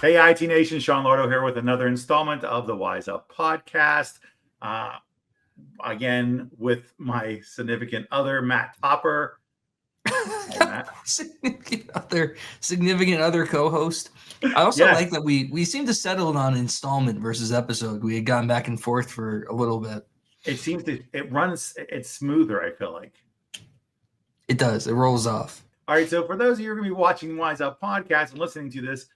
Hey, IT Nation, Sean Lordo here with another installment of the Wise Up podcast. Again, with my significant other, Matt Topper. Hey, Matt. significant other co-host. I also like that we seem to settle on installment versus episode. We had gone back and forth for a little bit. It's smoother, I feel like. It does. It rolls off. All right, so for those of you who are going to be watching Wise Up podcast and listening to this,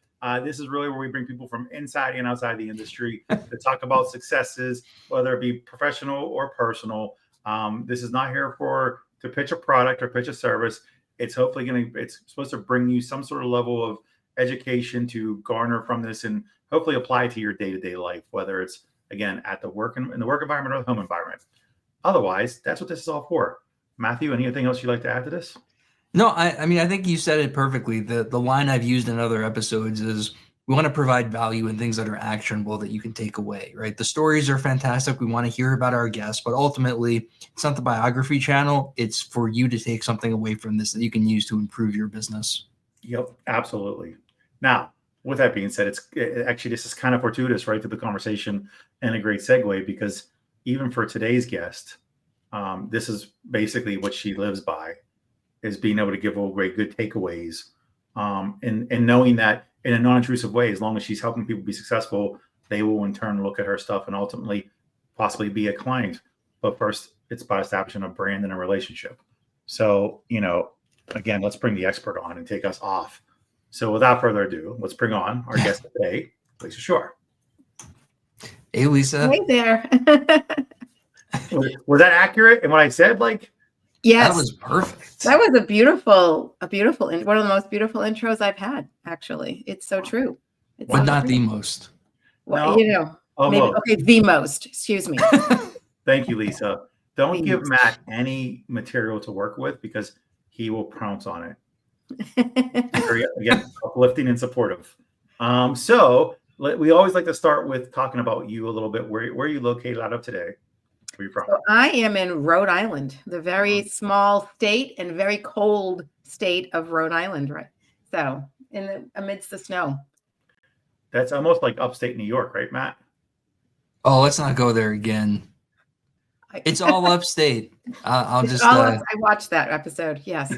this is really where we bring people from inside and outside the industry to talk about successes, whether it be professional or personal. This is not here to pitch a product or pitch a service. It's supposed to bring you some sort of level of education to garner from this and hopefully apply to your day-to-day life, whether it's, again, at the work in the work environment or the home environment. Otherwise, that's what this is all for. Matthew, anything else you'd like to add to this? No, I mean, I think you said it perfectly. The line I've used in other episodes is we want to provide value in things that are actionable that you can take away, right? The stories are fantastic. We want to hear about our guests, but ultimately it's not the biography channel. It's for you to take something away from this that you can use to improve your business. Yep, absolutely. Now, with that being said, actually, this is kind of fortuitous right to the conversation and a great segue because even for today's guest, this is basically what she lives by. Is being able to give away good takeaways and knowing that in a non-intrusive way, as long as she's helping people be successful, they will in turn look at her stuff and ultimately possibly be a client. But first, it's about establishing a brand and a relationship. So, again, let's bring the expert on and take us off. So without further ado, let's bring on our guest today, Lisa Shorr. Hey, Lisa. Hey there. Was that accurate in what I said? Yes, that was perfect. That was a beautiful, one of the most beautiful intros I've had. Actually, it's so true. But not the most. Well, maybe the most. Excuse me. Thank you, Lisa. Don't give Matt any material to work with because he will pounce on it. Again, uplifting and supportive. So we always like to start with talking about you a little bit. Where are you located out of today? Where are you from? So I am in Rhode Island, the very small state and very cold state of Rhode Island, right? So amidst the snow. That's almost like upstate New York, right, Matt? Oh, let's not go there again. It's all upstate. I watched that episode. Yes.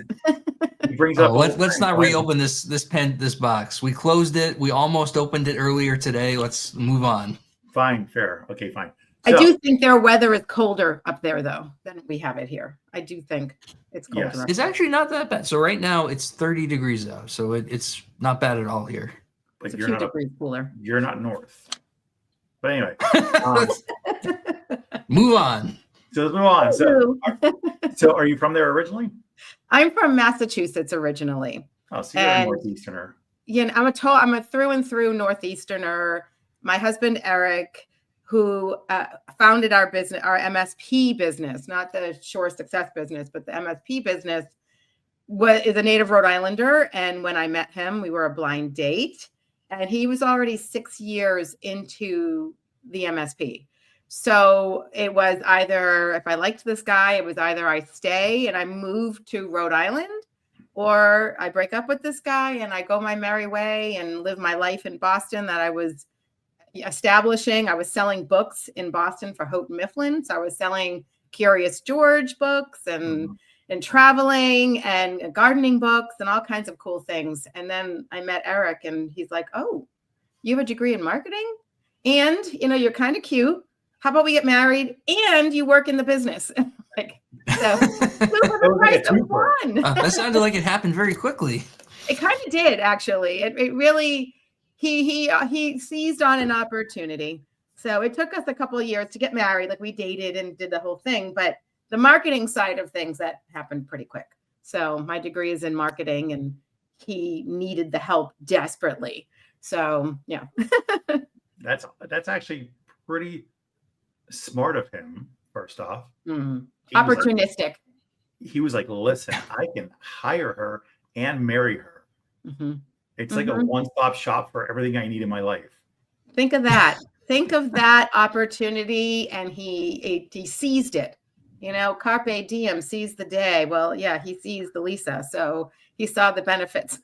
He brings up. Let's not reopen this box. We closed it. We almost opened it earlier today. Let's move on. Fine, fair. Okay, fine. So, I do think their weather is colder up there, though, than we have it here. I do think it's colder. Yes. It's actually not that bad. So right now it's 30 degrees out. So it's not bad at all here. But it's a few degrees cooler. You're not north. But anyway. Move on. So let's move on. So are you from there originally? I'm from Massachusetts originally. Oh, so you're a Northeasterner. Yeah, I'm a through and through Northeasterner. My husband, Eric, who founded our business, our MSP business, not the Shorr Success business, but the MSP business, is a native Rhode Islander. And when I met him, we were a blind date. And he was already 6 years into the MSP. So it was either, if I liked this guy, it was either I stay and I move to Rhode Island, or I break up with this guy and I go my merry way and live my life in Boston that I was establishing. I was selling books in Boston for Houghton Mifflin. So I was selling Curious George books and traveling and gardening books and all kinds of cool things. And then I met Eric and he's like, oh, you have a degree in marketing and, you're kind of cute. How about we get married and you work in the business? That sounded like it happened very quickly. It kind of did, actually. It really, he seized on an opportunity. So it took us a couple of years to get married. Like we dated and did the whole thing, but the marketing side of things, that happened pretty quick. So my degree is in marketing and he needed the help desperately. So yeah. That's actually pretty smart of him, first off. Opportunistic. He was like, listen, I can hire her and marry her. It's like a one-stop shop for everything I need in my life. Think of that. Think of that opportunity, and he seized it. Carpe diem, seize the day. Well, yeah, he seized the Lisa, so he saw the benefits.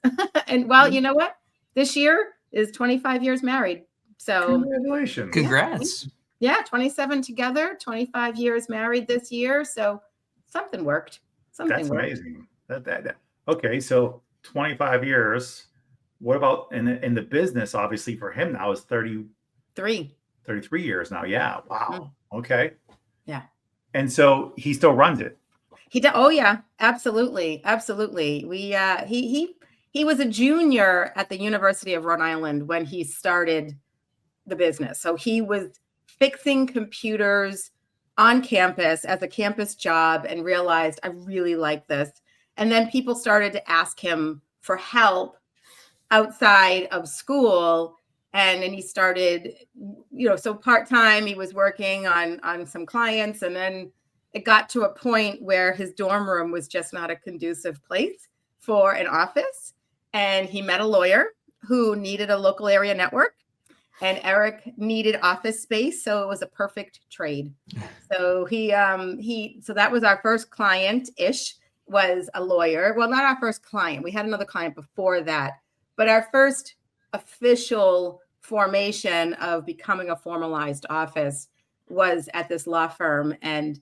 And well, you know what? This year is 25 years married. So Congratulations. Congrats. yeah, 27 together, 25 years married this year. So something worked. That's amazing. Okay, so 25 years. What about in the business? Obviously, for him now is 33 years now. Yeah. Wow. Okay. Yeah. And so he still runs it. He did. Oh yeah, absolutely, absolutely. He was a junior at the University of Rhode Island when he started the business. So he was fixing computers on campus as a campus job and realized I really like this. And then people started to ask him for help outside of school. And then he started, so part-time, he was working on some clients. And then it got to a point where his dorm room was just not a conducive place for an office. And he met a lawyer who needed a local area network. And Eric needed office space, so it was a perfect trade. So so that was our first client-ish, was a lawyer. Well, not our first client. We had another client before that, but our first official formation of becoming a formalized office was at this law firm. And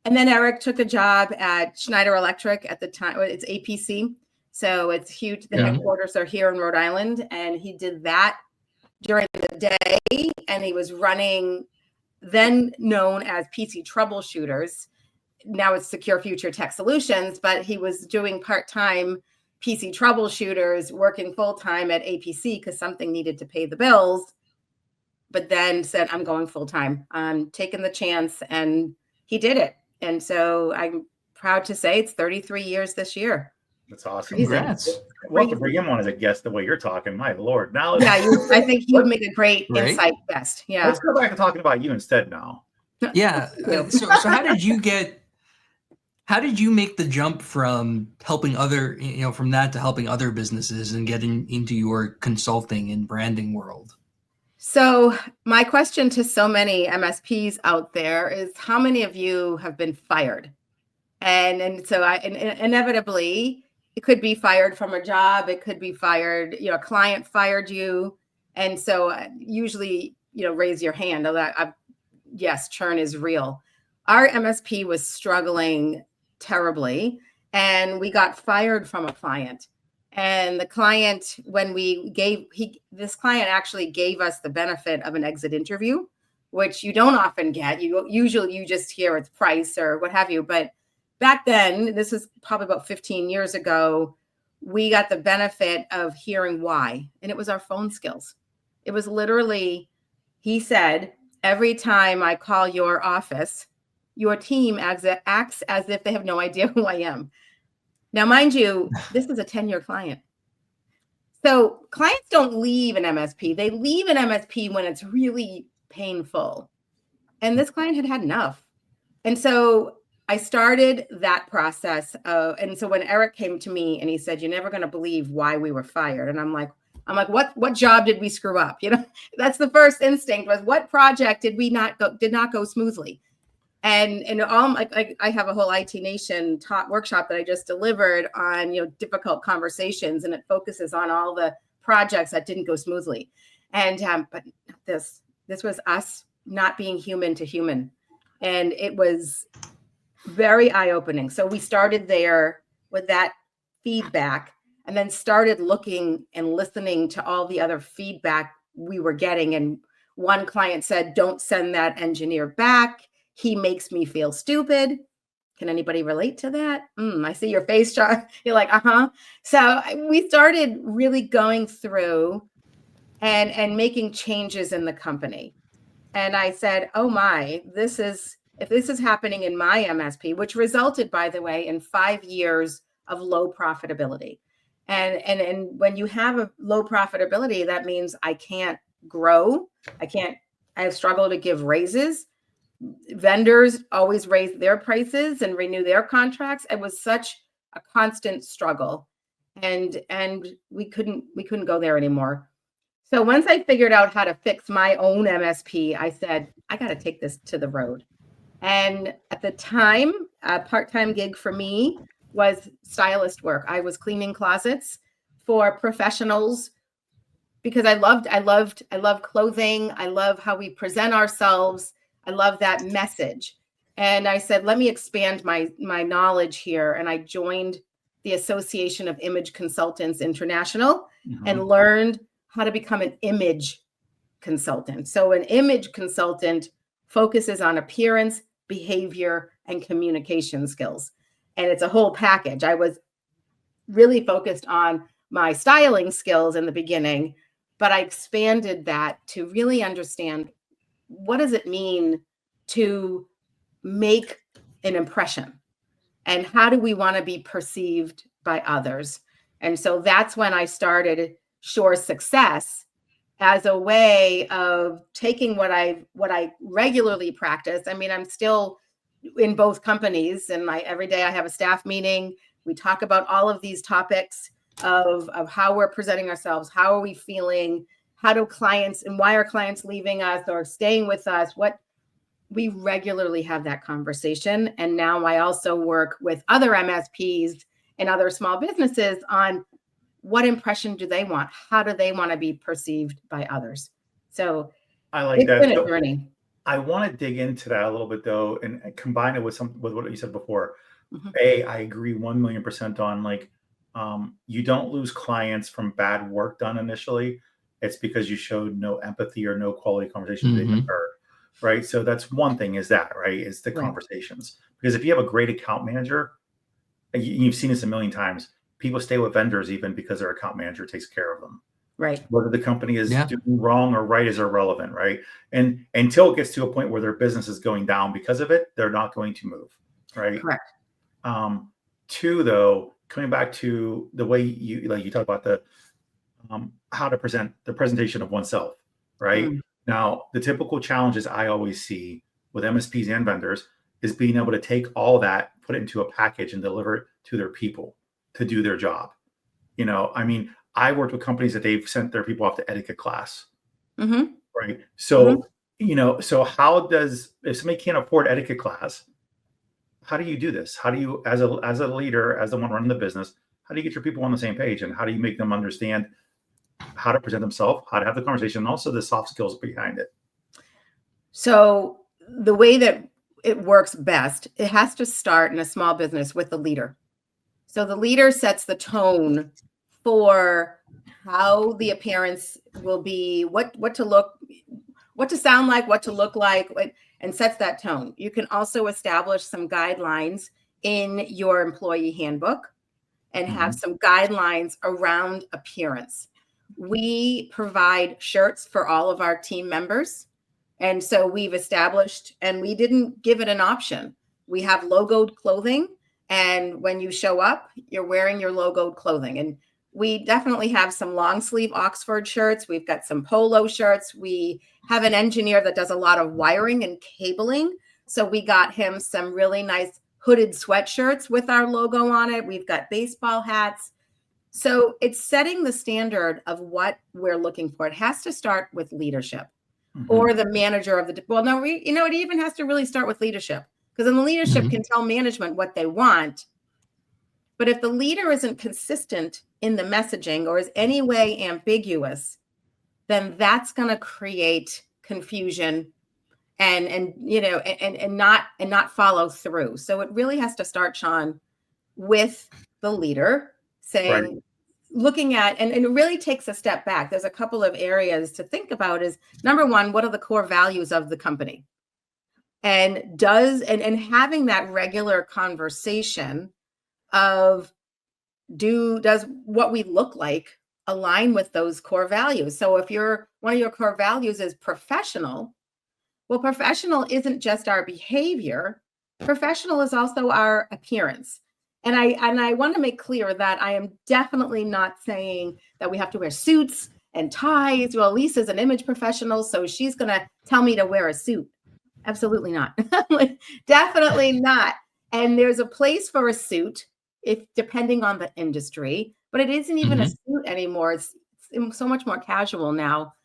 then Eric took a job at Schneider Electric at the time. It's APC, so it's huge. The headquarters are here in Rhode Island, and he did that during the day, and he was running, then known as PC Troubleshooters. Now it's Secure Future Tech Solutions, but he was doing part-time PC Troubleshooters, working full-time at APC because something needed to pay the bills, but then said, I'm going full-time. I'm taking the chance, and he did it. And so I'm proud to say it's 33 years this year. That's awesome. Congrats. We'll have to bring him on as a guest the way you're talking. My Lord. Now, I think he would make a great insight guest. Yeah. Let's go back to talking about you instead now. Yeah. So how did you make the jump from helping from that to helping other businesses and getting into your consulting and branding world? So my question to so many MSPs out there is, how many of you have been fired? And so inevitably, it could be fired from a job. It could be fired, a client fired you. And so usually, raise your hand. Yes, churn is real. Our MSP was struggling terribly, and we got fired from a client. And the client, this client actually gave us the benefit of an exit interview, which you don't often get. Usually you just hear it's price or what have you. But back then, this is probably about 15 years ago, we got the benefit of hearing why. And it was our phone skills. It was literally, he said, every time I call your office, your team acts as if they have no idea who I am. Now, mind you, this is a 10-year client. So clients don't leave an MSP. They leave an MSP when it's really painful. And this client had enough. And so I started that process. And so when Eric came to me and he said, you're never going to believe why we were fired. And I'm like, what job did we screw up? That's the first instinct, was what project did not go smoothly? And all I have a whole IT Nation workshop that I just delivered on, difficult conversations, and it focuses on all the projects that didn't go smoothly. And but this was us not being human to human. And it was very eye-opening. So we started there with that feedback, and then started looking and listening to all the other feedback we were getting. And one client said, don't send that engineer back. He makes me feel stupid. Can anybody relate to that? I see your face, John. You're like, uh-huh. So we started really going through and making changes in the company. And I said, oh my, if this is happening in my MSP, which resulted, by the way, in 5 years of low profitability. And when you have a low profitability, that means I can't grow. I have struggled to give raises. Vendors always raise their prices and renew their contracts. It was such a constant struggle, and we couldn't go there anymore. So once I figured out how to fix my own MSP, I said, I got to take this to the road. And at the time, a part-time gig for me was stylist work. I was cleaning closets for professionals because I love clothing. I love how we present ourselves. I love that message. And I said, let me expand my knowledge here. And I joined the Association of Image Consultants International and learned how to become an image consultant. So an image consultant focuses on appearance, behavior, and communication skills. And it's a whole package. I was really focused on my styling skills in the beginning, but I expanded that to really understand, what does it mean to make an impression, and how do we want to be perceived by others? And so that's when I started Shorr Success as a way of taking what I regularly practice. I mean, I'm still in both companies, and every day I have a staff meeting. We talk about all of these topics of how we're presenting ourselves, how are we feeling, how do clients, and why are clients leaving us or staying with us? What we regularly have that conversation. And now I also work with other MSPs and other small businesses on what impression do they want? How do they want to be perceived by others? So I like it's that. been a So journey. I want to dig into that a little bit though, and combine it with what you said before. Mhm. I agree 1,000,000% on, like, you don't lose clients from bad work done initially. It's because you showed no empathy or no quality conversation didn't occur. Right. So that's one thing, is that, right? Is the Right. conversations. Because if you have a great account manager, you've seen this a million times, people stay with vendors even because their account manager takes care of them. Right. Whether the company is Yeah. doing wrong or right is irrelevant, right? And until it gets to a point where their business is going down because of it, they're not going to move, right? Correct. Two, though, coming back to the way you talk about the how to present the presentation of oneself, right? Mm. Now, the typical challenges I always see with MSPs and vendors is being able to take all that, put it into a package, and deliver it to their people to do their job. I mean, I worked with companies that they've sent their people off to etiquette class, Mm-hmm. right? So, so how does, if somebody can't afford etiquette class, how do you do this? How do you, as a leader, as the one running the business, how do you get your people on the same page, and how do you make them understand how to present themselves, how to have the conversation, and also the soft skills behind it? So the way that it works best, it has to start in a small business with the leader. So the leader sets the tone for how the appearance will be, what to look, what to sound like, what to look like, and sets that tone. You can also establish some guidelines in your employee handbook and have some guidelines around appearance. We provide shirts for all of our team members. And so we've established, and we didn't give it an option. We have logoed clothing. And when you show up, you're wearing your logoed clothing. And we definitely have some long sleeve Oxford shirts. We've got some polo shirts. We have an engineer that does a lot of wiring and cabling. So we got him some really nice hooded sweatshirts with our logo on it. We've got baseball hats. So it's setting the standard of what we're looking for. It has to start with leadership or the manager of the, well, no, it even has to really start with leadership, because then the leadership can tell management what they want. But if the leader isn't consistent in the messaging or is any way ambiguous, then that's going to create confusion and not follow through. So it really has to start, Sean, with the leader saying, Right. looking at, and it really takes a step back. There's a couple of areas to think about. Is number one, what are the core values of the company? And having that regular conversation of, does what we look like align with those core values? So if one of your core values is professional, well, professional isn't just our behavior. Professional is also our appearance. And I want to make clear that I am definitely not saying that we have to wear suits and ties. Well, Lisa's an image professional, so she's going to tell me to wear a suit. Absolutely not. Definitely not. And there's a place for a suit, if depending on the industry, but it isn't even a suit anymore. It's so much more casual now.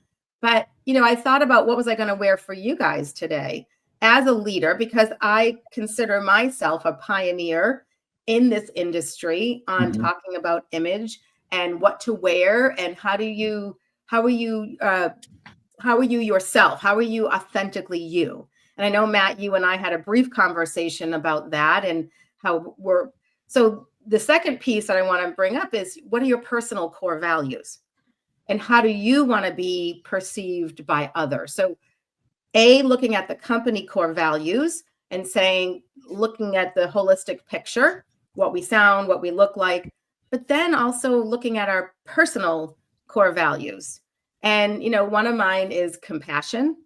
But, I thought about what was I going to wear for you guys today as a leader, because I consider myself a pioneer in this industry on talking about image and what to wear and how do you how are you yourself? How are you authentically you? And I know, Matt, you and I had a brief conversation about that and how so the second piece that I want to bring up is, what are your personal core values? And how do you want to be perceived by others? So looking at the company core values and looking at the holistic picture, what we sound, what we look like, but then also looking at our personal core values. And, one of mine is compassion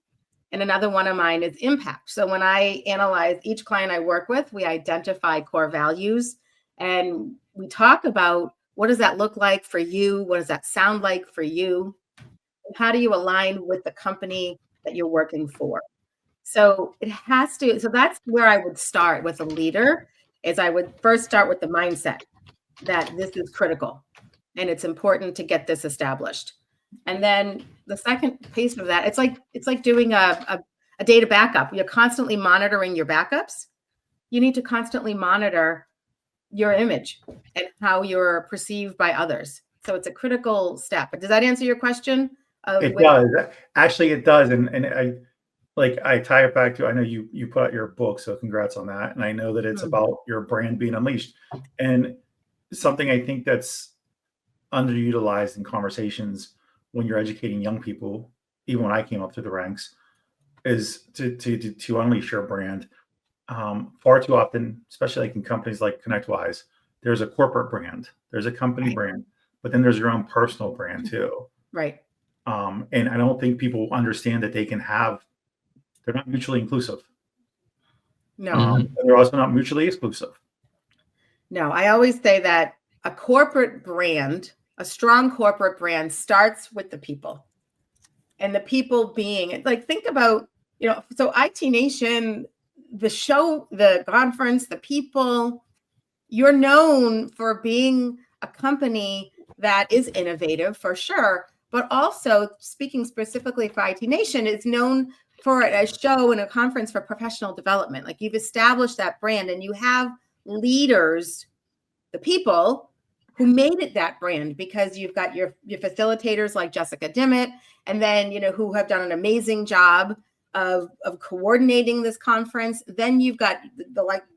and another one of mine is impact. So when I analyze each client I work with, we identify core values and we talk about, what does that look like for you? What does that sound like for you? And how do you align with the company that you're working for? So so that's where I would start with a leader, is I would first start with the mindset that this is critical and it's important to get this established. And then the second piece of that, it's like doing a data backup. You're constantly monitoring your backups. You need to constantly monitor your image and how you're perceived by others. So it's a critical step. But does that answer your question? It does. Actually, it does. And I tie it back to, I know you put out your book, so congrats on that. And I know that it's about your brand being unleashed. And something I think that's underutilized in conversations when you're educating young people, even when I came up through the ranks, is to unleash your brand. Far too often, especially like in companies like ConnectWise, there's a corporate brand, there's a company brand, but then there's your own personal brand too. Right. And I don't think people understand that they're not mutually inclusive. No. And they're also not mutually exclusive. No, I always say that a corporate brand, a strong corporate brand, starts with the people. And the people being, think about, so IT Nation, the show, the conference, the people, you're known for being a company that is innovative for sure, but also, speaking specifically for IT Nation, is known for a show and a conference for professional development. Like, you've established that brand and you have leaders, the people who made it that brand, because you've got your facilitators like Jessica Dimmitt, and then, who have done an amazing job of coordinating this conference. Then you've got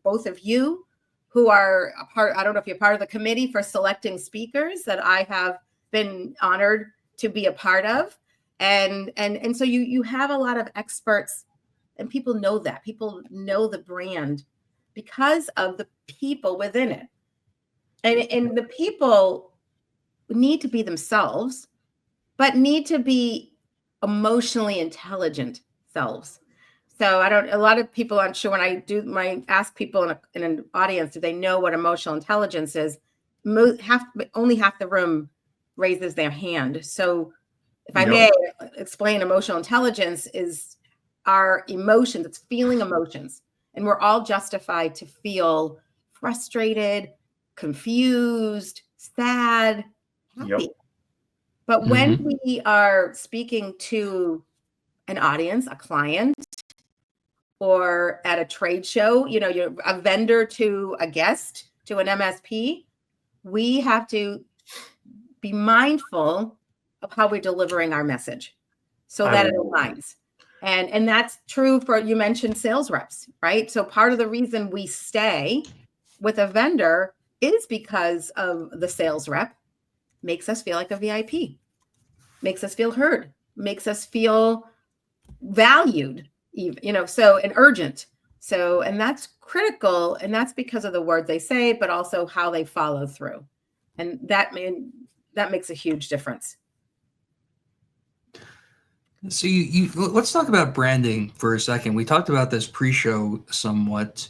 both of you who are a part, I don't know if you're part of the committee for selecting speakers that I have been honored to be a part of. And so you have a lot of experts, and people know that. People know the brand because of the people within it. And the people need to be themselves, but need to be emotionally intelligent selves. So a lot of people aren't sure, when I ask people in an audience, do they know what emotional intelligence is? Only half the room raises their hand. So if I may explain, emotional intelligence is our emotions. It's feeling emotions. And we're all justified to feel frustrated, confused, sad, happy. But when we are speaking to an audience, a client, or at a trade show, you're a vendor to a guest, to an MSP, we have to be mindful of how we're delivering our message so that it aligns. And that's true for, you mentioned sales reps, right? So part of the reason we stay with a vendor is because of the sales rep makes us feel like a VIP, makes us feel heard, makes us feel valued, even, so, and urgent. So, and that's critical. And that's because of the word they say, but also how they follow through. And that makes a huge difference. So let's talk about branding for a second. We talked about this pre-show somewhat.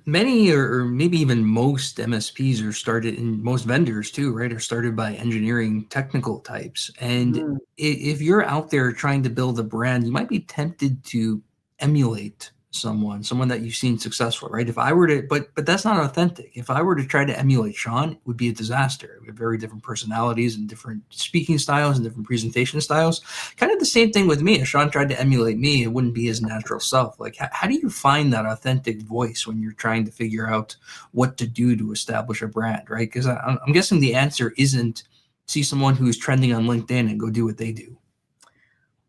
Many or maybe even most MSPs are started, and most vendors too, right, are started by engineering technical types. And if you're out there trying to build a brand, you might be tempted to emulate someone that you've seen successful, right? If I were to, but that's not authentic. If I were to try to emulate Sean, it would be a disaster. We have very different personalities and different speaking styles and different presentation styles. Kind of the same thing with me. If Sean tried to emulate me, it wouldn't be his natural self. Like, how do you find that authentic voice when you're trying to figure out what to do to establish a brand, right? Because I'm guessing the answer isn't see someone who's trending on LinkedIn and go do what they do?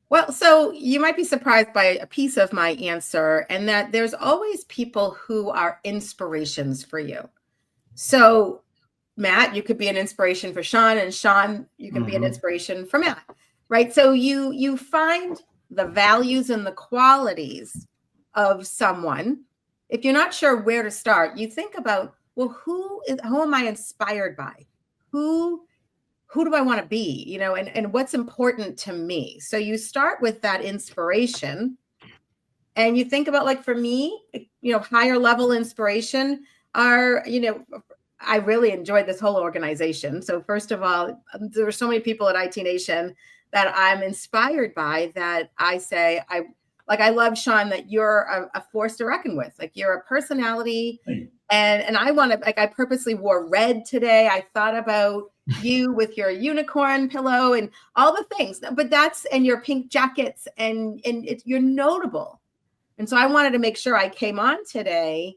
Well, so you might be surprised by a piece of my answer, and that there's always people who are inspirations for you. So, Matt, you could be an inspiration for Sean, and Sean, you can be an inspiration for Matt, right? So you find the values and the qualities of someone. If you're not sure where to start, you think about, well, who am I inspired by? Who do I want to be? You know, and what's important to me? So you start with that inspiration, and you think about, like, for me, you know, higher level inspiration are, you know, I really enjoyed this whole organization. So first of all, there are so many people at IT Nation that I'm inspired by, that I say, I love, Sean, that you're a force to reckon with. Like, you're a personality. And I want to, like, I purposely wore red today. I thought about you with your unicorn pillow and all the things, but and your pink jackets, and you're notable. And so I wanted to make sure I came on today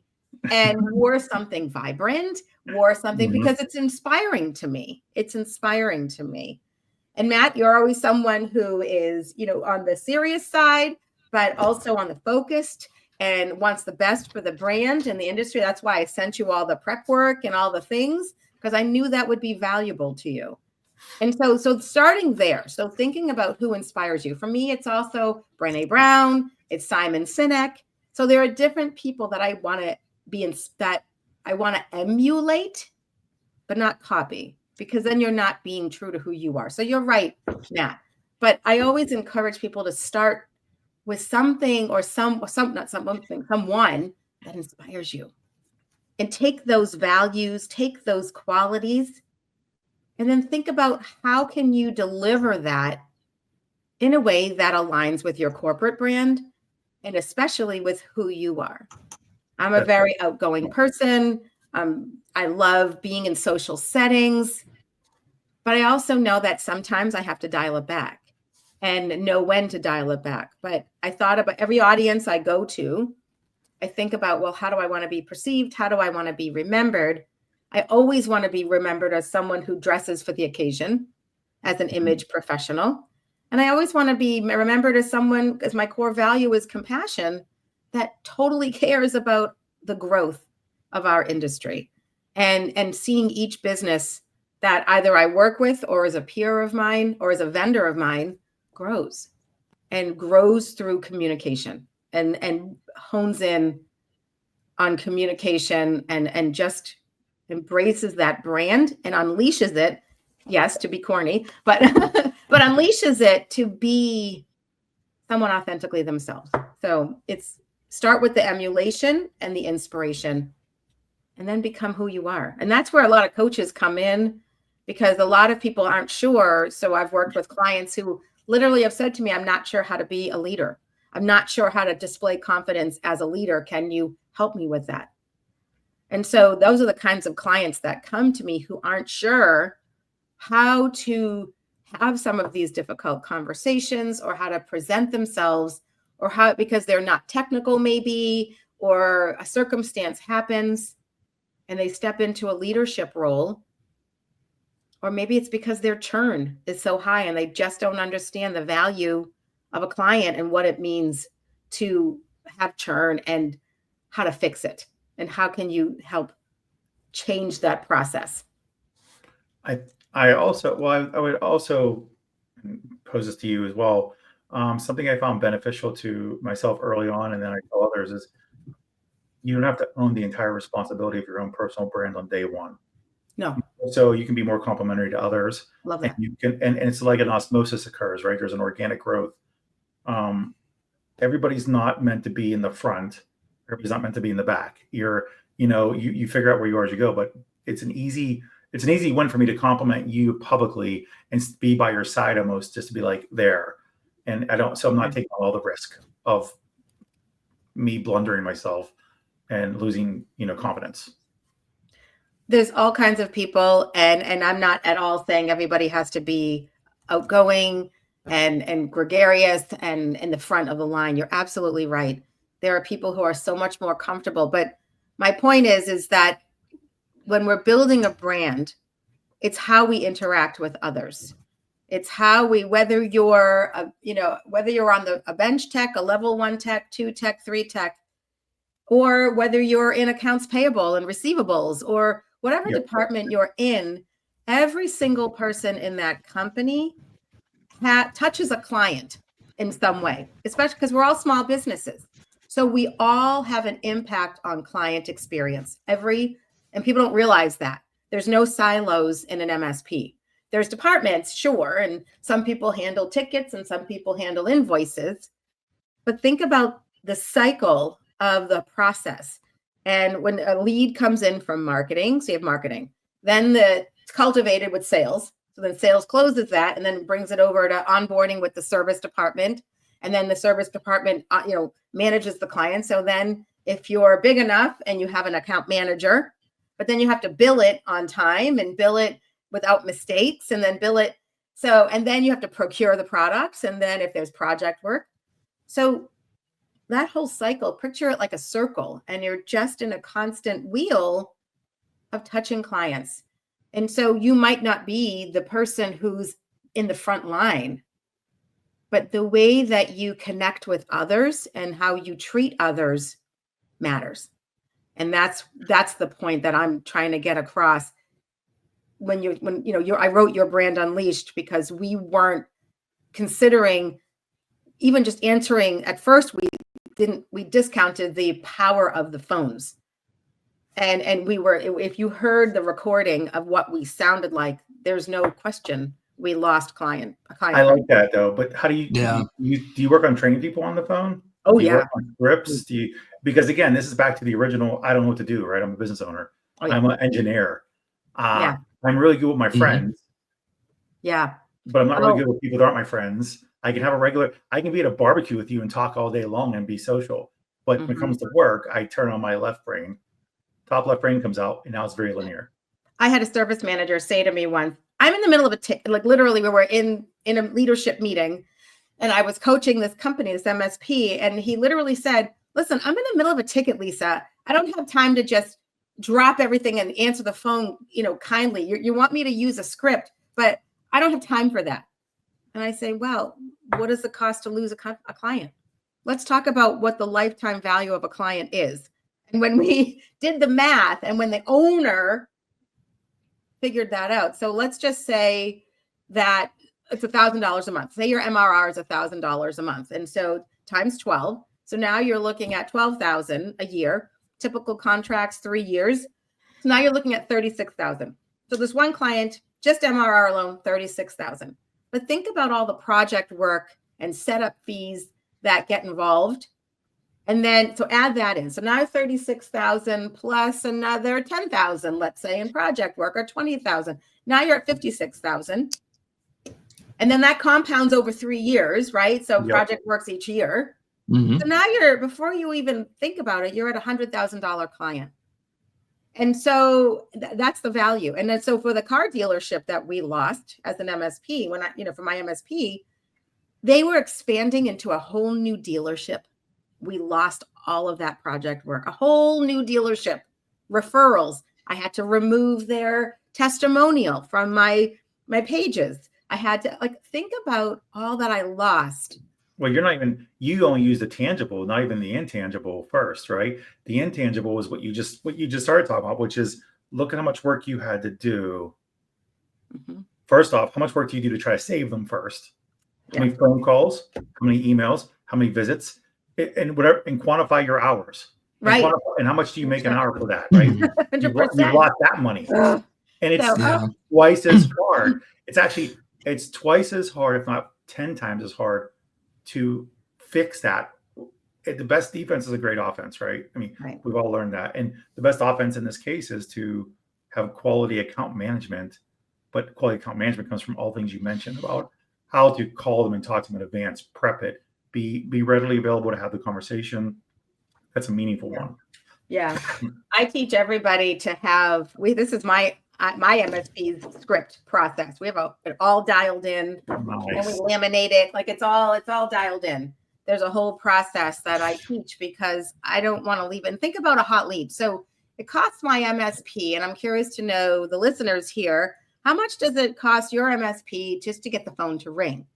and wore something vibrant, wore something, because it's inspiring to me. It's inspiring to me. And Matt, you're always someone who is, you know, on the serious side, but also on the focused, and wants the best for the brand and the industry. That's why I sent you all the prep work and all the things, because I knew that would be valuable to you. And so starting there, so thinking about who inspires you. For me, it's also Brené Brown, it's Simon Sinek. So there are different people that I want to that I want to emulate, but not copy, because then you're not being true to who you are. So you're right, Matt. But I always encourage people to start with something, or someone that inspires you, and take those values, take those qualities, and then think about how can you deliver that in a way that aligns with your corporate brand, and especially with who you are. I'm a very outgoing person. I love being in social settings, but I also know that sometimes I have to dial it back, and know when to dial it back. But I thought about every audience I go to, I think about, well, how do I want to be perceived? How do I want to be remembered? I always want to be remembered as someone who dresses for the occasion, as an image professional. And I always want to be remembered as someone, as my core value is compassion, that totally cares about the growth of our industry, and seeing each business that either I work with, or as a peer of mine, or as a vendor of mine, grows through communication, and hones in on communication, and just embraces that brand and unleashes it. Yes, to be corny, but but unleashes it to be someone authentically themselves. So it's start with the emulation and the inspiration, and then become who you are. And that's where a lot of coaches come in, because a lot of people aren't sure. So I've worked with clients who literally have said to me, I'm not sure how to be a leader. I'm not sure how to display confidence as a leader. Can you help me with that? And so those are the kinds of clients that come to me who aren't sure how to have some of these difficult conversations, or how to present themselves, or how, because they're not technical maybe, or a circumstance happens and they step into a leadership role, or maybe it's because their churn is so high and they just don't understand the value of a client and what it means to have churn, and how to fix it, and how can you help change that process. I would also pose this to you as well. Something I found beneficial to myself early on, and then I tell others, is you don't have to own the entire responsibility of your own personal brand on day one. No. So you can be more complimentary to others. Love that. And you can, and it's like an osmosis occurs, right? There's an organic growth. Everybody's not meant to be in the front. Everybody's not meant to be in the back. You figure out where you are as you go, but it's an easy win for me to compliment you publicly and be by your side almost, just to be like there. And I'm not taking all the risk of me blundering myself and losing, confidence. There's all kinds of people, and I'm not at all saying everybody has to be outgoing and gregarious and in the front of the line. You're absolutely right. There are people who are so much more comfortable. But my point is that when we're building a brand, It's how we interact with others. It's how we, whether you're, whether you're on a bench tech, a level 1 tech, 2 tech, 3 tech, or whether you're in accounts payable and receivables, or whatever department you're in, every single person in that company touches a client in some way, especially because we're all small businesses. So we all have an impact on client experience. And people don't realize that. There's no silos in an MSP. There's departments, sure, and some people handle tickets and some people handle invoices. But think about the cycle of the process. And when a lead comes in from marketing, so you have marketing, then it's cultivated with sales. So then sales closes that and then brings it over to onboarding with the service department. And then the service department, manages the client. So then if you're big enough and you have an account manager, but then you have to bill it on time and bill it without mistakes and then bill it. So, and then you have to procure the products. And then if there's project work. So that whole cycle, picture it like a circle, and you're just in a constant wheel of touching clients. And so you might not be the person who's in the front line, but the way that you connect with others and how you treat others matters. And that's the point that I'm trying to get across. I wrote Your Brand Unleashed because we weren't considering even just answering. At first, we discounted the power of the phones. And if you heard the recording of what we sounded like, there's no question we lost a client. I like that though. But how do you, do you work on training people on the phone? Oh, do you work on scripts? Because again, this is back to the original, I don't know what to do, right? I'm a business owner. Oh, yeah. I'm an engineer. I'm really good with my friends. Yeah. But I'm not really good with people that aren't my friends. I can be at a barbecue with you and talk all day long and be social. But when it comes to work, I turn on my left brain. Top left brain comes out, and now it's very linear. I had a service manager say to me once, I'm in the middle of literally we were in a leadership meeting, and I was coaching this company, this MSP, and he literally said, listen, I'm in the middle of a ticket, Lisa. I don't have time to just drop everything and answer the phone, kindly. You want me to use a script, but I don't have time for that. And I say, well, what is the cost to lose a client? Let's talk about what the lifetime value of a client is. And when we did the math and when the owner figured that out, so let's just say that it's $1,000 a month. Say your MRR is $1,000 a month. And so times 12. So now you're looking at $12,000 a year, typical contracts, 3 years. So now you're looking at $36,000. So this one client, just MRR alone, $36,000. But think about all the project work and setup fees that get involved. And then, so add that in. So now 36,000 plus another 10,000, let's say, in project work, or 20,000. Now you're at 56,000. And then that compounds over 3 years, right? So project works each year. So now before you even think about it, you're at $100,000 client. And so that's the value. And then, so for the car dealership that we lost as an MSP, for my MSP, they were expanding into a whole new dealership. We lost all of that project work, a whole new dealership, referrals. I had to remove their testimonial from my pages. I had to think about all that I lost. Well, you only use the tangible, not even the intangible first, right? The intangible is what you just started talking about, which is look at how much work you had to do. First off, how much work do you do to try to save them first? How many phone calls, how many emails, how many visits, and whatever, and quantify your hours. Right. And how much do you make an hour for that, right? 100%. You lost that money. And it's twice as hard. It's twice as hard, if not 10 times as hard, to fix that. The best defense is a great offense, right? I mean, we've all learned that. And the best offense in this case is to have quality account management. But quality account management comes from all things you mentioned about how to call them and talk to them in advance, prep it, be readily available to have the conversation. That's a meaningful one. Yeah. I teach everybody to have, this is my MSP's script process. We have it all dialed in, and we laminate it. It's all dialed in. There's a whole process that I teach because I don't want to leave it. And think about a hot lead. So it costs my MSP, and I'm curious to know the listeners here, how much does it cost your MSP just to get the phone to ring?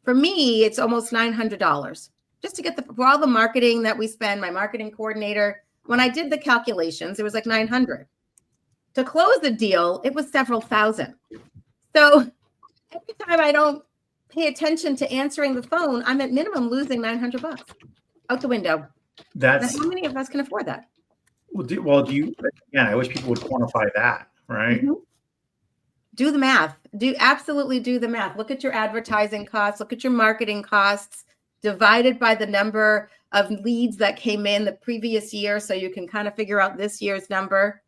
For me, it's almost $900 just to get for all the marketing that we spend, my marketing coordinator. When I did the calculations, it was like 900. To close the deal, it was several thousand. So every time I don't pay attention to answering the phone, I'm at minimum losing $900 out the window. That's How many of us can afford that? do you, again, I wish people would quantify that, right? Mm-hmm. Do the math. Absolutely do the math. Look at your advertising costs, look at your marketing costs, divided by the number of leads that came in the previous year, so you can kind of figure out this year's number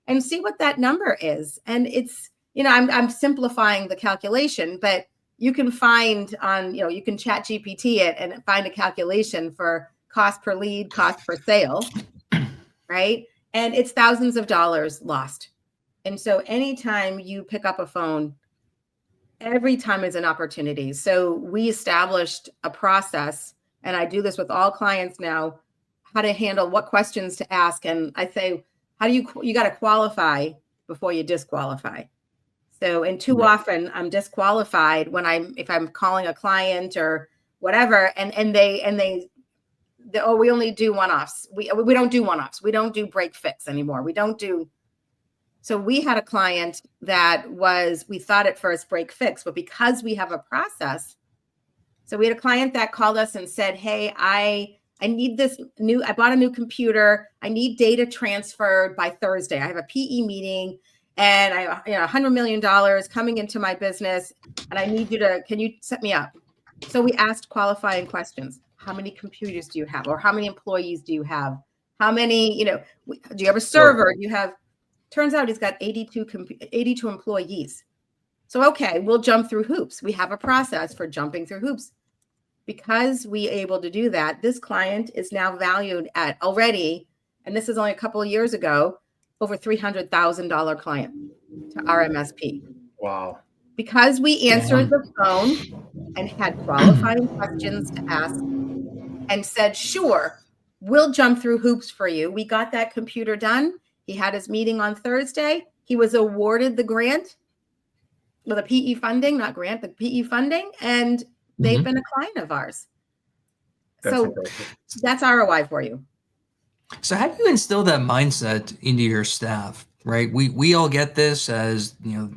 and see what that number is. And it's, I'm simplifying the calculation, but you can find on, you can chat GPT it and find a calculation for cost per lead, cost per sale, right? And it's thousands of dollars lost. And so anytime you pick up a phone, every time is an opportunity. So we established a process, and I do this with all clients now, how to handle what questions to ask. And I say, you got to qualify before you disqualify. So, and too often I'm disqualified if I'm calling a client or whatever, and they oh, we only do one-offs. We don't do one-offs. We don't do break fix anymore. So we had a client that we thought at first break fix, but because we have a process, so we had a client that called us and said, hey, I need I bought a new computer. I need data transferred by Thursday. I have a PE meeting and I have $100 million coming into my business and I need can you set me up? So we asked qualifying questions. How many computers do you have? Or how many employees do you have? How many, do you have a server? Do you have, turns out he's got 82 employees. So, okay, we'll jump through hoops. We have a process for jumping through hoops. Because we able to do that, this client is now valued at already, and this is only a couple of years ago, over $300,000 client to our MSP. Wow. Because we answered the phone and had qualifying questions to ask and said, sure, we'll jump through hoops for you. We got that computer done. He had his meeting on Thursday. He was awarded the grant with a PE funding, not grant, the PE funding, and they've been a client of ours. That's ROI for you. So how do you instill that mindset into your staff, right? We all get this as,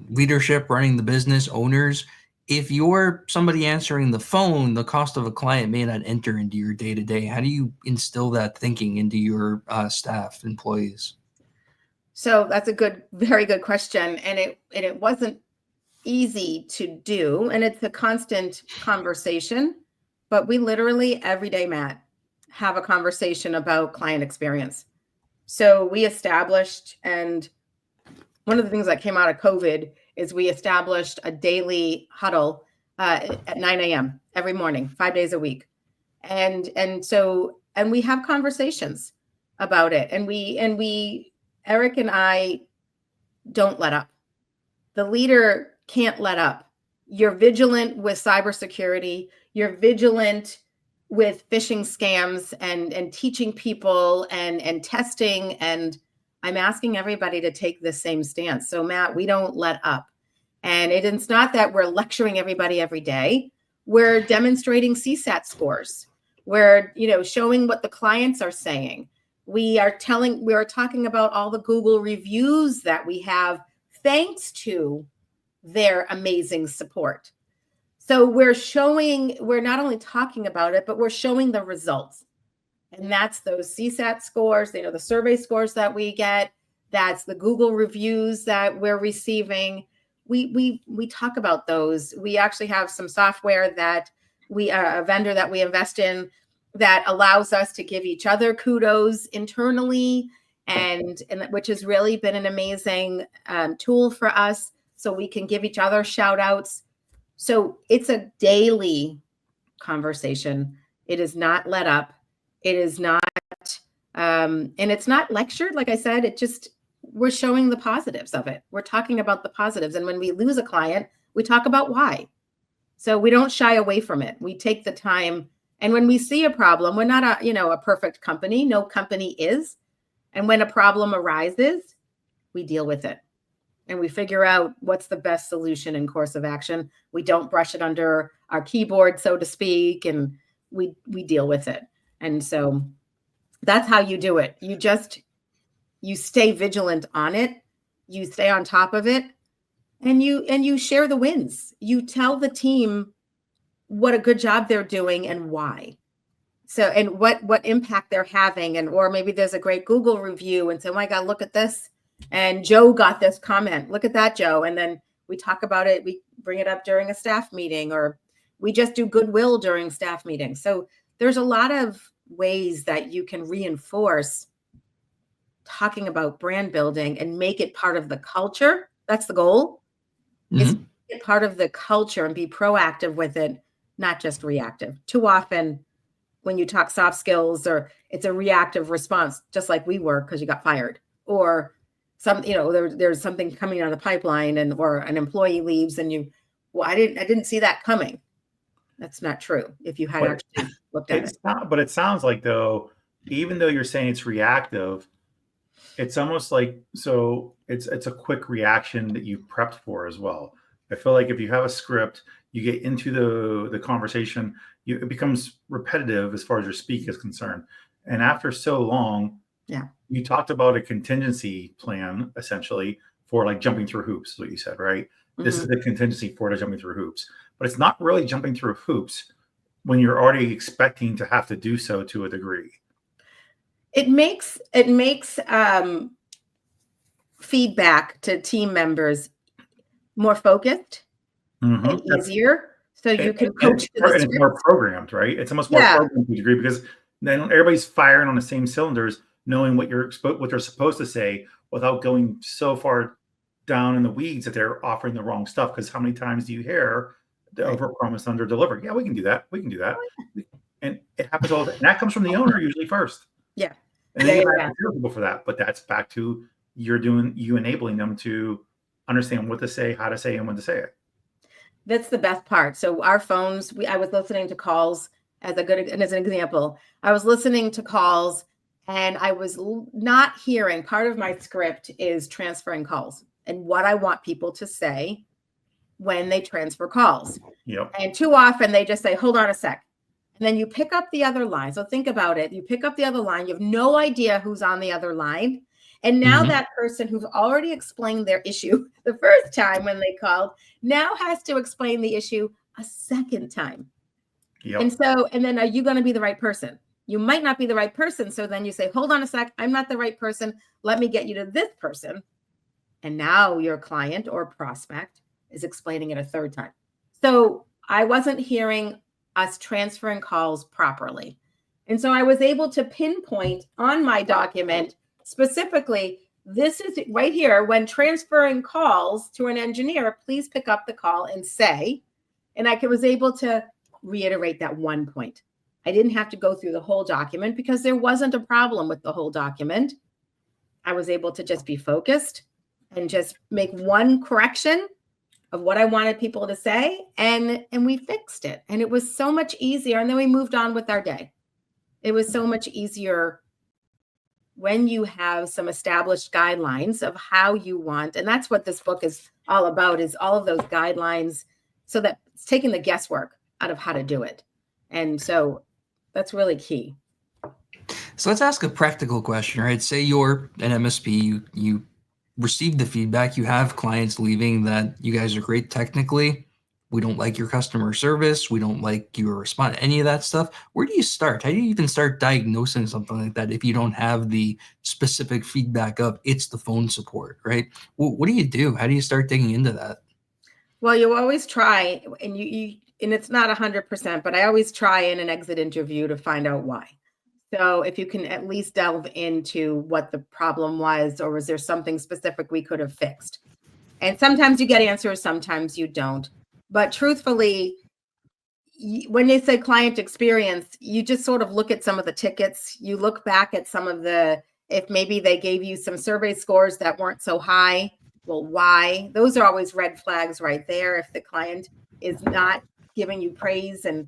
leadership, running the business, owners. If you're somebody answering the phone, the cost of a client may not enter into your day-to-day. How do you instill that thinking into your staff, employees? So that's a very good question. And it wasn't easy to do. And it's a constant conversation, but we literally every day, Matt, have a conversation about client experience. So we established, and one of the things that came out of COVID is we established a daily huddle at 9 a.m. every morning, 5 days a week. And we have conversations about it. And we, Eric and I don't let up. The leader can't let up. You're vigilant with cybersecurity. You're vigilant with phishing scams and teaching people and testing. And I'm asking everybody to take the same stance. So Matt, we don't let up. And it's not that we're lecturing everybody every day. We're demonstrating CSAT scores. We're, showing what the clients are saying. We are talking about all the Google reviews that we have thanks to their amazing support. So we're not only talking about it, but we're showing the results. And that's those CSAT scores, the survey scores that we get. That's the Google reviews that we're receiving. We talk about those. We actually have some software that a vendor that we invest in that allows us to give each other kudos internally, and which has really been an amazing tool for us, so we can give each other shout outs. So it's a daily conversation. It is not let up. It is not, and it's not lectured. Like I said, we're showing the positives of it. We're talking about the positives. And when we lose a client, we talk about why. So we don't shy away from it. We take the time. And when we see a problem, we're not a perfect company. No company is. And when a problem arises, we deal with it. and we figure out what's the best solution and course of action. We don't brush it under our keyboard, so to speak, and we deal with it. And so that's how you do it. You stay vigilant on it, you stay on top of it, and you share the wins. You tell the team what a good job they're doing and why. So, and what impact they're having, and or maybe there's a great Google review and say, oh my God, look at this. And Joe got this comment. Look at that, Joe. And then we talk about it. We bring it up during a staff meeting, or we just do goodwill during staff meetings. So there's a lot of ways that you can reinforce talking about brand building and make it part of the culture. That's the goal, is make it part of the culture and be proactive with it, not just reactive. Too often when you talk soft skills, or it's a reactive response, just like we were because you got fired, or there's something coming down the pipeline, and or an employee leaves and I didn't see that coming. That's not true. If you had actually looked at it. But it sounds like, though, even though you're saying it's reactive, it's almost like, so it's a quick reaction that you prepped for as well. I feel like if you have a script, you get into the conversation, it becomes repetitive as far as your speak is concerned. And after so long, you talked about a contingency plan, essentially, for like jumping through hoops, is what you said, right? Mm-hmm. This is the contingency for jumping through hoops. But it's not really jumping through hoops when you're already expecting to have to do so to a degree. It makes feedback to team members more focused and easier. So you can coach. And it's more programmed, right? It's almost more programmed to a degree, because then everybody's firing on the same cylinders, knowing what they're supposed to say without going so far down in the weeds that they're offering the wrong stuff. Because how many times do you hear the overpromise, under-deliver? Yeah, we can do that. We can do that. And it happens all the time. And that comes from the owner usually first. Yeah. And then you have people for that. But that's back to you enabling them to understand what to say, how to say, and when to say it. That's the best part. So our phones, I was listening to calls as an example. I was listening to calls and I was not hearing. Part of my script is transferring calls and what I want people to say when they transfer calls. Yep. And too often they just say, hold on a sec. And then you pick up the other line. So think about it. You pick up the other line. You have no idea who's on the other line. And now that person who's already explained their issue the first time when they called now has to explain the issue a second time. Yep. And then are you going to be the right person? You might not be the right person. So then you say, hold on a sec. I'm not the right person. Let me get you to this person. And now your client or prospect is explaining it a third time. So I wasn't hearing us transferring calls properly. And so I was able to pinpoint on my document specifically, this is right here. When transferring calls to an engineer, please pick up the call and say, and I was able to reiterate that one point. I didn't have to go through the whole document because there wasn't a problem with the whole document. I was able to just be focused and just make one correction of what I wanted people to say. And we fixed it. And it was so much easier. And then we moved on with our day. It was so much easier when you have some established guidelines of how you want. And that's what this book is all about, is all of those guidelines, so that it's taking the guesswork out of how to do it. And so that's really key. So let's ask a practical question, right? Say you're an MSP, you received the feedback, you have clients leaving that you guys are great technically. We don't like your customer service. We don't like your response, any of that stuff. Where do you start? How do you even start diagnosing something like that if you don't have the specific feedback of it's the phone support, right? What do you do? How do you start digging into that? Well, you always try, and and it's not 100%, but I always try in an exit interview to find out why. So if you can at least delve into what the problem was, or was there something specific we could have fixed? And sometimes you get answers, sometimes you don't. But truthfully, when they say client experience, you just sort of look at some of the tickets. You look back at some of if maybe they gave you some survey scores that weren't so high. Well, why? Those are always red flags right there. If the client is not giving you praise, and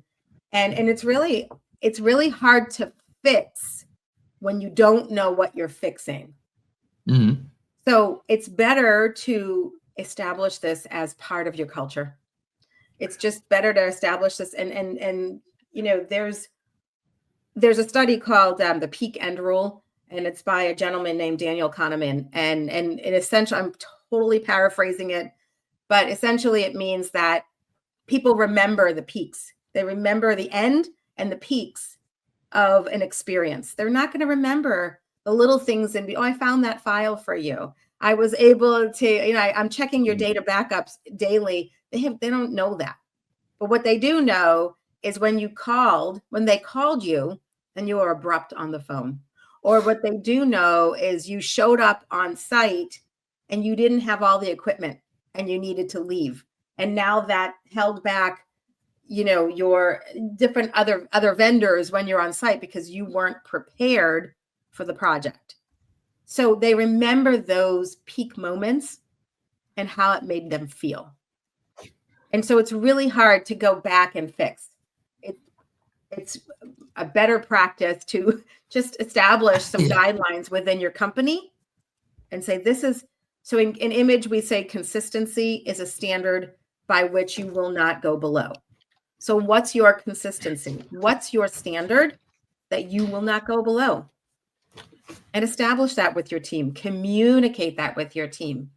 it's really hard to fix when you don't know what you're fixing. Mm-hmm. So it's better to establish this as part of your culture. It's just better to establish this. And there's a study called the peak end rule, and it's by a gentleman named Daniel Kahneman. And in essential, I'm totally paraphrasing it, but essentially it means that people remember the peaks. They remember the end and the peaks of an experience. They're not going to remember the little things and be, oh, I found that file for you. I was able to, I'm checking your data backups daily. They don't know that. But what they do know is when they called you and you were abrupt on the phone. Or what they do know is you showed up on site and you didn't have all the equipment and you needed to leave. And now that held back, your different other vendors when you're on site because you weren't prepared for the project. So they remember those peak moments and how it made them feel. And so it's really hard to go back and fix. It's a better practice to just establish some guidelines within your company and say, this is, so in image, we say consistency is a standard by which you will not go below. So what's your consistency? What's your standard that you will not go below? And establish that with your team. Communicate that with your team.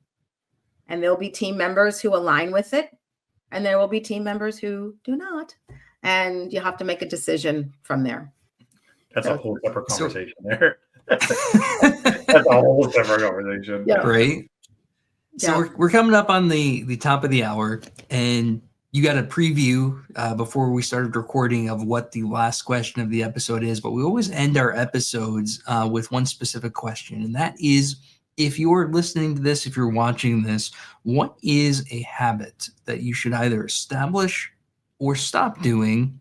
And there'll be team members who align with it, and there will be team members who do not. And you have to make a decision from there. That's a whole separate conversation there. That's a whole separate conversation. Yeah. Right. So we're coming up on the top of the hour, and you got a preview before we started recording of what the last question of the episode is, but we always end our episodes with one specific question, and that is, if you're listening to this, if you're watching this, what is a habit that you should either establish or stop doing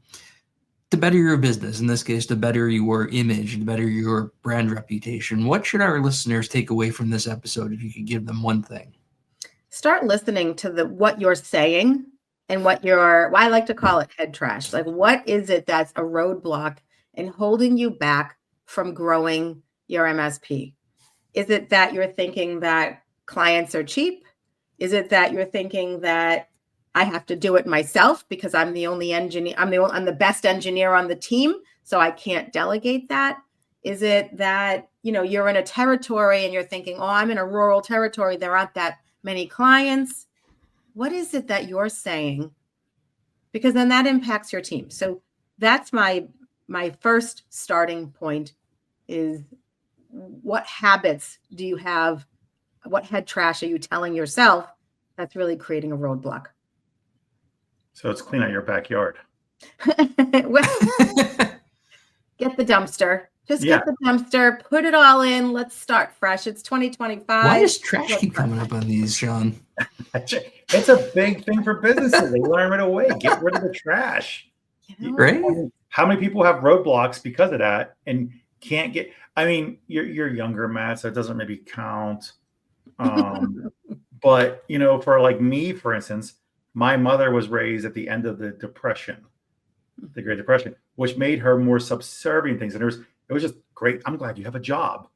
to better your business? In this case, to better your image, to better your brand reputation. What should our listeners take away from this episode if you could give them one thing? Start listening to what you're saying and I like to call it head trash. Like, what is it that's a roadblock and holding you back from growing your MSP? Is it that you're thinking that clients are cheap? Is it that you're thinking that I have to do it myself because I'm the only engineer, I'm the best engineer on the team, so I can't delegate that? Is it that, you're in a territory and you're thinking, oh, I'm in a rural territory, there aren't that many clients? What is it that you're saying? Because then that impacts your team. So that's my first starting point is, what habits do you have? What head trash are you telling yourself that's really creating a roadblock? So it's clean out your backyard. Get the dumpster. Just get the dumpster, put it all in. Let's start fresh. It's 2025. Why does trash keep coming up on these, Sean? It's a big thing for businesses. They learn right away. Get rid of the trash. Right? I mean, how many people have roadblocks because of that and can't get? I mean, you're younger, Matt, so it doesn't maybe count. But for like me, for instance, my mother was raised at the end of the Depression, the Great Depression, which made her more subservient things. And it was just great. I'm glad you have a job.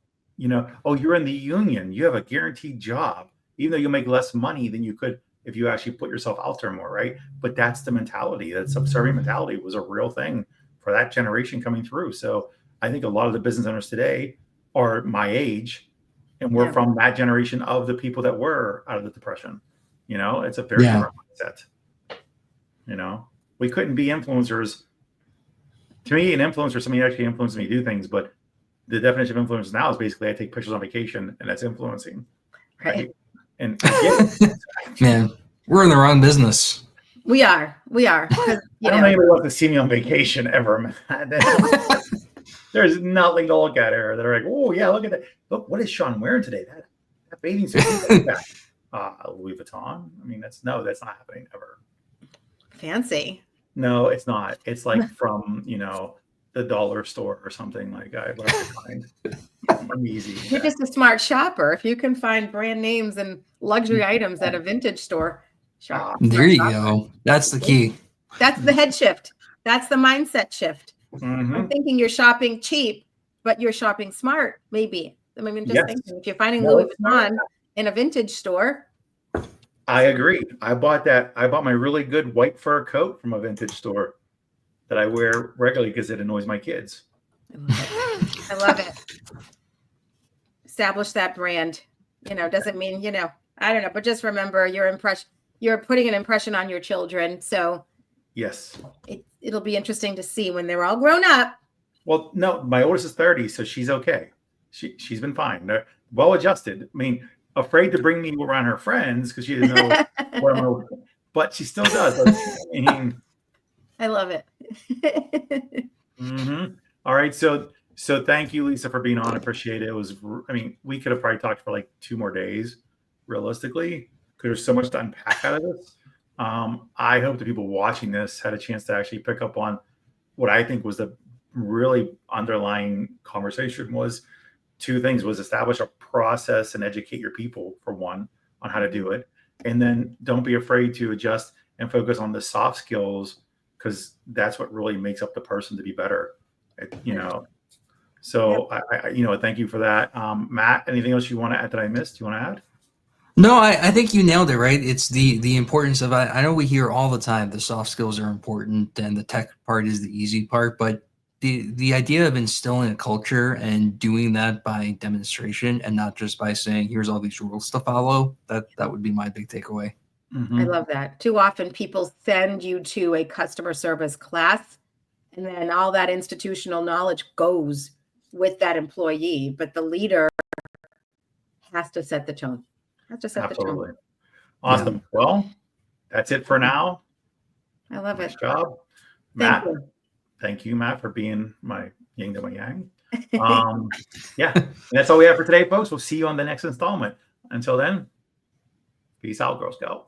Oh, you're in the union. You have a guaranteed job, even though you'll make less money than you could if you actually put yourself out there more, right? But that's the mentality. That subservient mentality was a real thing for that generation coming through. So I think a lot of the business owners today are my age, and we're from that generation of the people that were out of the Depression. It's a very different mindset. We couldn't be influencers. To me, an influencer is somebody who actually influences me to do things, but the definition of influence now is basically I take pictures on vacation, and that's influencing. Right. And man, we're in the wrong business. We are. I don't know anybody wants to see me on vacation ever. There's nothing to look at here. They're like, oh yeah, look at that. Look, what is Sean wearing today? That bathing suit. Louis Vuitton. I mean, that's not happening ever. Fancy. No, it's not. It's like from the dollar store or something. Like I'd love to find. I'm easy. You're just a smart shopper. If you can find brand names and luxury items at a vintage store, shop. There you go. That's the key. That's the head shift. That's the mindset shift. Mm-hmm. I'm thinking you're shopping cheap, but you're shopping smart. Maybe. I mean, just thinking if you're finding Louis Vuitton in a vintage store. I agree. I bought my really good white fur coat from a vintage store that I wear regularly because it annoys my kids. I love it. Establish that brand. Doesn't mean, I don't know, but just remember you're putting an impression on your children. So yes, it'll be interesting to see when they're all grown up. Well, no, my oldest is 30, so she's okay. She's been fine. They're well adjusted. I mean, afraid to bring me around her friends because she didn't know where I'm going, but she still does. I love it. Mm-hmm. All right, so thank you, Lisa, for being on. I appreciate it. We could have probably talked for like 2 more days, realistically, because there's so much to unpack out of this. I hope the people watching this had a chance to actually pick up on what I think was the really underlying conversation was 2 things: was establish a process and educate your people, for one, on how to do it, and then don't be afraid to adjust and focus on the soft skills, because that's what really makes up the person to be better. So I thank you for that. Matt, anything else you want to add that I missed? You want to add? No, I think you nailed it, right? It's the importance of, I know we hear all the time the soft skills are important and the tech part is the easy part, but the idea of instilling a culture and doing that by demonstration and not just by saying, here's all these rules to follow, that would be my big takeaway. I love that. Too often people send you to a customer service class and then all that institutional knowledge goes with that employee, but the leader has to set the tone. Absolutely. Awesome. Yeah. Well, that's it for now. I love nice it. Job. Matt. Thank you, Matt, for being my yin to my yang. Yeah, that's all we have for today, folks. We'll see you on the next installment. Until then, peace out, Girl Scout.